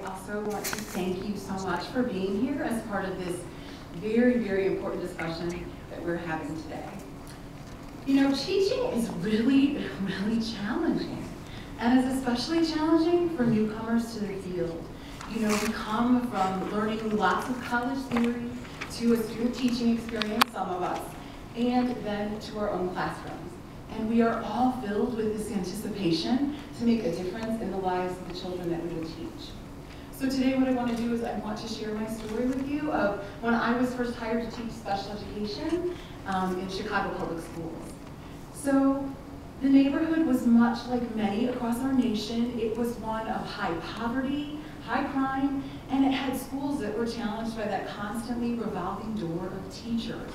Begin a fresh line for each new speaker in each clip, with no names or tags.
also want to thank you so much for being here as part of this very, very important discussion that we're having today. You know, teaching is really, really challenging, and it's especially challenging for newcomers to the field. You know, we come from learning lots of college theory to a student teaching experience, some of us, and then to our own classrooms. And we are all filled with this anticipation to make a difference in the lives of the children that we will teach. So today what I want to do is I want to share my story with you of when I was first hired to teach special education in Chicago Public Schools. So the neighborhood was much like many across our nation. It was one of high poverty, high crime, and it had schools that were challenged by that constantly revolving door of teachers.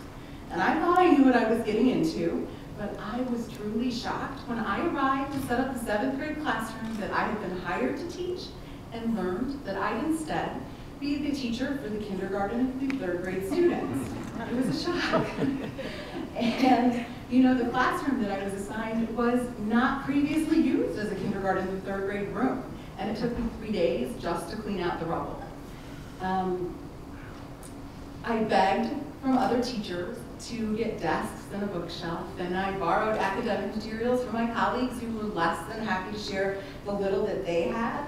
And I thought I knew what I was getting into, but I was truly shocked when I arrived to set up the 7th grade classroom that I had been hired to teach and learned that I'd instead be the teacher for the kindergarten and the 3rd grade students. It was a shock. And you know, the classroom that I was assigned was not previously used as a kindergarten and 3rd grade room. And it took me 3 days just to clean out the rubble. I begged from other teachers to get desks and a bookshelf, and I borrowed academic materials from my colleagues who were less than happy to share the little that they had.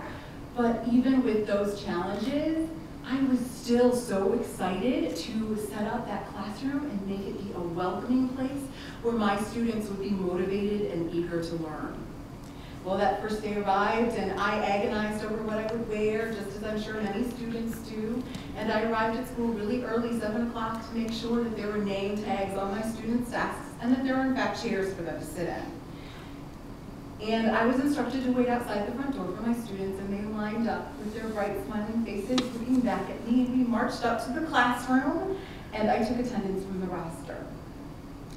But even with those challenges, I was still so excited to set up that classroom and make it be a welcoming place where my students would be motivated and eager to learn. Well, that first day arrived, and I agonized over what I would wear, just as I'm sure many students do. And I arrived at school really early, 7 o'clock, to make sure that there were name tags on my students' desks and that there were, in fact, chairs for them to sit in. And I was instructed to wait outside the front door for my students, and they lined up with their bright, smiling faces looking back at me, and we marched up to the classroom, and I took attendance from the roster.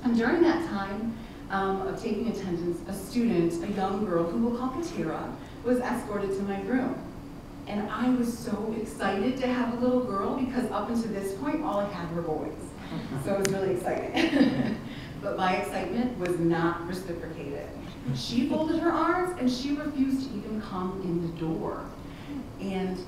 And during that time, of taking attendance, a student, a young girl who we'll call Katera, was escorted to my room. And I was so excited to have a little girl because up until this point, all I had were boys. So it was really exciting. But my excitement was not reciprocated. She folded her arms and she refused to even come in the door. And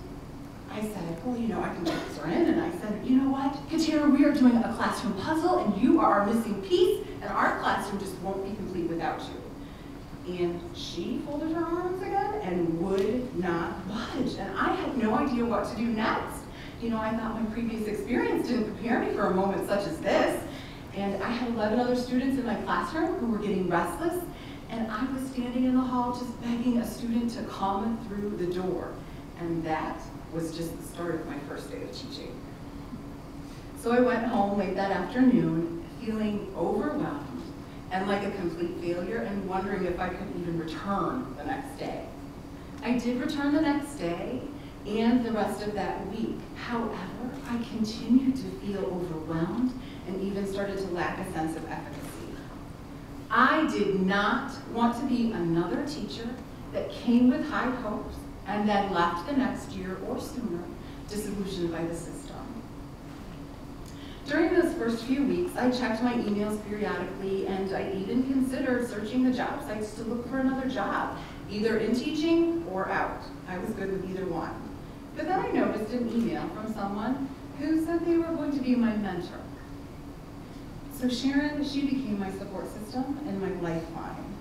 I said, well, you know, I can coax her in. And I said, you know what, Katera, we are doing a classroom puzzle and you are our missing piece, and our classroom just won't be complete without you. And she folded her arms again and would not budge. And I had no idea what to do next. You know, I thought my previous experience didn't prepare me for a moment such as this. And I had 11 other students in my classroom who were getting restless. And I was standing in the hall just begging a student to come through the door. And that was just the start of my first day of teaching. So I went home late that afternoon feeling overwhelmed and like a complete failure and wondering if I could even return the next day. I did return the next day and the rest of that week. However, I continued to feel overwhelmed and even started to lack a sense of efficacy. I did not want to be another teacher that came with high hopes and then left the next year or sooner disillusioned by the system. During those first few weeks, I checked my emails periodically, and I even considered searching the job sites to look for another job, either in teaching or out. I was good with either one. But then I noticed an email from someone who said they were going to be my mentor. So Sharon, she became my support system and my lifeline.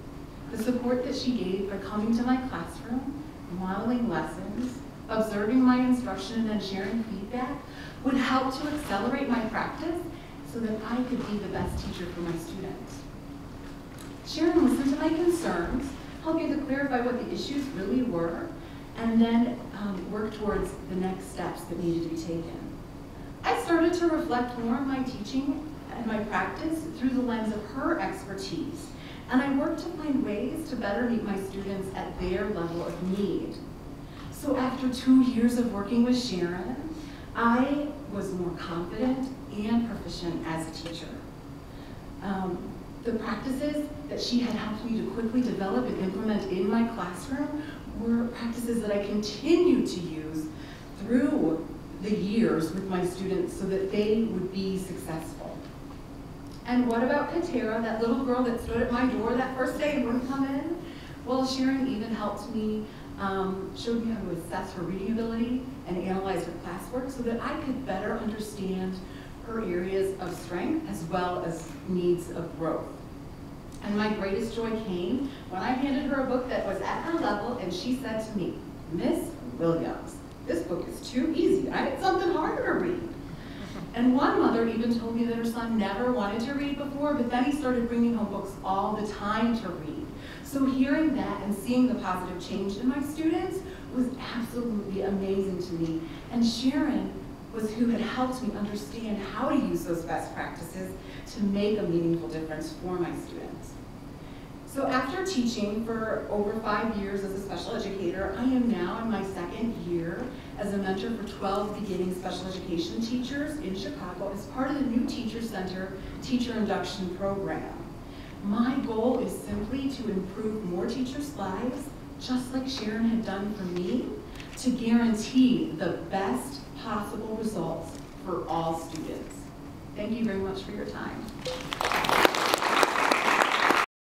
The support that she gave by coming to my classroom, modeling lessons, observing my instruction, and sharing feedback would help to accelerate my practice so that I could be the best teacher for my students. Sharon listened to my concerns, helping to clarify what the issues really were, and then work towards the next steps that needed to be taken. I started to reflect more on my teaching and my practice through the lens of her expertise, and I worked to find ways to better meet my students at their level of need. So after 2 years of working with Sharon, I was more confident and proficient as a teacher. The practices that she had helped me to quickly develop and implement in my classroom were practices that I continued to use through the years with my students so that they would be successful. And what about Katera, that little girl that stood at my door that first day and wouldn't come in? Well, Sharon even helped me showed me how to assess her reading ability and analyze her classwork so that I could better understand her areas of strength as well as needs of growth. And my greatest joy came when I handed her a book that was at her level and she said to me, "Miss Williams, this book is too easy. I need something harder to read." And one mother even told me that her son never wanted to read before, but then he started bringing home books all the time to read. So hearing that and seeing the positive change in my students was absolutely amazing to me. And Sharon was who had helped me understand how to use those best practices to make a meaningful difference for my students. So after teaching for over 5 years as a special educator, I am now in my second year as a mentor for 12 beginning special education teachers in Chicago as part of the New Teacher Center Teacher Induction Program. My goal is simply to improve more teachers' lives, just like Sharon had done for me, to guarantee the best possible results for all students. Thank you very much for your time.